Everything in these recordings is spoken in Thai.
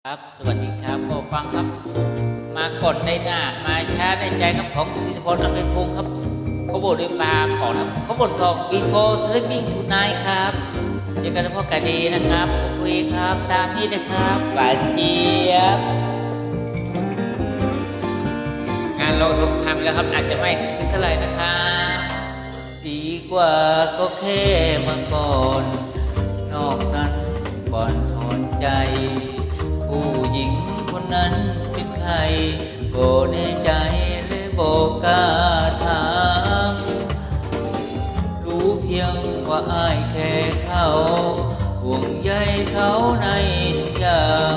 ครับสวัสดีครับผู้ฟังครับมากดในหน้ามาช้าในใจครับของสิทธิพลอภิพงศ์ครับเขาบทด้วยปาขอครับเขาบทสอง before sleeping tonight ครับเจอกันพ่อกาดีนะครับคุยครับตามนี้นะครับหวานเจี๊ยบงานเราทำแล้วครับอาจจะไม่ขึ้นเท่าไหร่นะครับดีกว่าก็แค่มาก่อนนอกนั้นก่อนถอนใจผู้หญิงคนนั้นเป็นใครโบในใจเลยโบกล้าถามรู้เพียงว่าอ้ายแค่เขาห่วงใยเขาในทุกอย่าง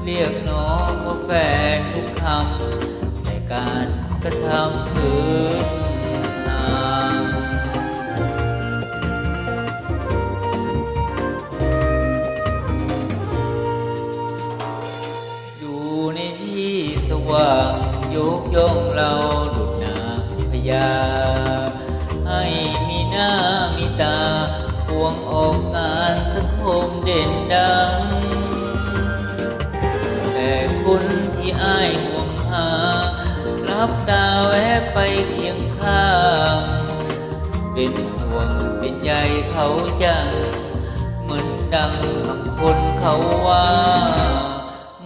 เรียกน้องว่าแฟนทุกคำในการกระทำพื้นนางในที่สว่างยกย่องเราดุจนางพญาให้มีหน้ามีตาพวงออกงานสังคมเด่นดังแต่คุณที่อ้ายห่วงหารับตาแวะไปเคียงข้างเป็นห่วงเป็นใยเขาจังเหมือนดังคำคนเขาว่า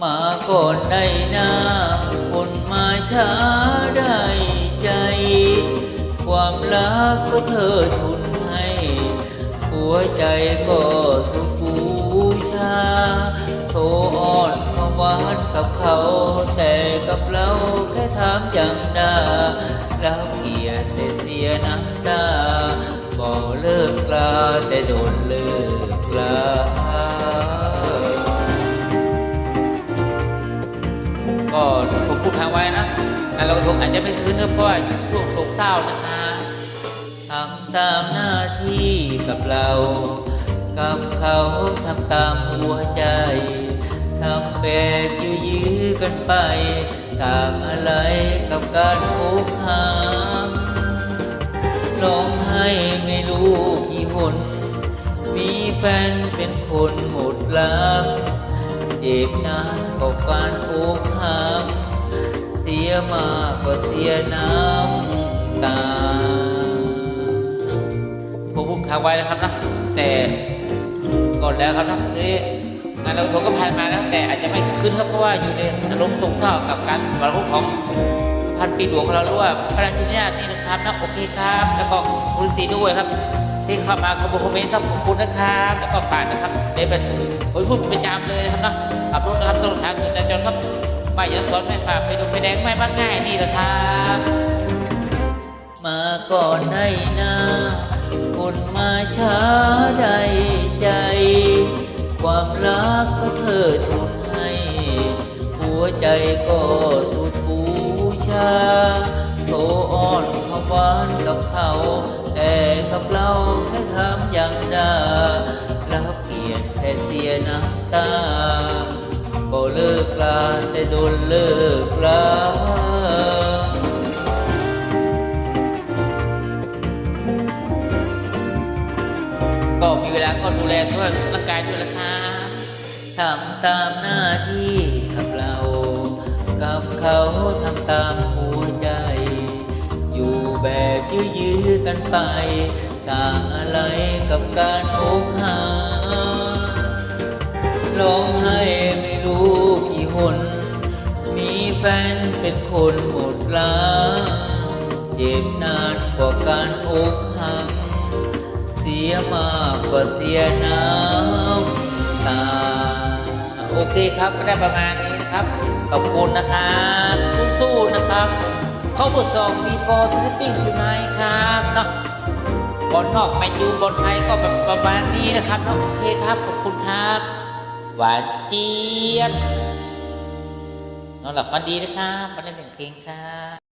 มาก่อนได้น้ำคนมาช้าได้ใจความรักก็เธอทุนให้หัวใจก็สุดบูชาโทอ่อนขวานกับเขาแต่กับเราแค่ถามอย่างดารับเกียรติแต่เสียน้ำตาบอกเลิกกลาแต่โดนเลิกกลาก็ผมพูดทางไว้นะงานเราคงอาจจะไม่คืนเพราะว่าช่วงโศกเศร้านะคะทำตามหน้าที่กับเรากับเขาทำตามหัวใจทำแบบยื้อกันไปต่างอะไรกับการอกหักร้องไห้ไม่รู้กี่หนมีแฟนเป็นคนหมดรักเจ็บนานกับการอกหักเสียมากกว่าเสียน้ำตาผมพูดค้างไว้นะครับนะแต่ก่อนแล้วครับนะงานเราทงก็ผ่านมาแล้วแต่อาจจะไม่ขึ้นครับเพราะว่าอยู่ในอารมณ์โศกเศร้ากับการบรรลุของพันปีหลวงของเราหรือว่าพระราชินีนี่นะครับนะโอเคครับแล้วก็คุณสีด้วยครับที่เข้ามาคอมเมนต์ครับขอบคุณนะครับแล้วก็ฝากนะครับได้เป็นพูดประจำเลยครับนะขับรถนะครับตลอดทางคุณจราจรครับไม่ยันสอนไม่ฝากไปดูไปแดงไม่บ้างง่ายนี่แหละครับมาก่อนได้นะคนมาช้าได้ใจความรักก็เธอทุนให้หัวใจก็สุดบูชาโตอ่อนขวานกับเขาแต่กับเราแค่ทำอย่างดารับเกียรติแต่เสียน้ำตาก็เลิกลาแต่โดนเลิกลาก็มีเวลาก็ดูแลตัวร่างกายด้วยนะครับทำตามหน้าที่กับเรากับเขาทำตามหัวใจอยู่แบบยื้อกันไปต่างอะไรกับการอกหักร้องไห้ไม่รู้กี่หนมีแฟนเป็นคนหมดรักเจ็บนานกว่าการอกหักเสียมากกว่าเสียน้ำตาโอเคครับก็ได้ประมาณนี้นะครับขอบคุณนะครับสู้ๆนะครับเขาบทสอง before sleeping tonight ครับเนาะบอลนอกแมนยูบอลไทยก็แบบประมาณนี้นะครับโอเคครับขอบคุณครับหวานเจี๊ยบนอนหลับฝันดีนะครับวันนี้ถึงเพลงครับ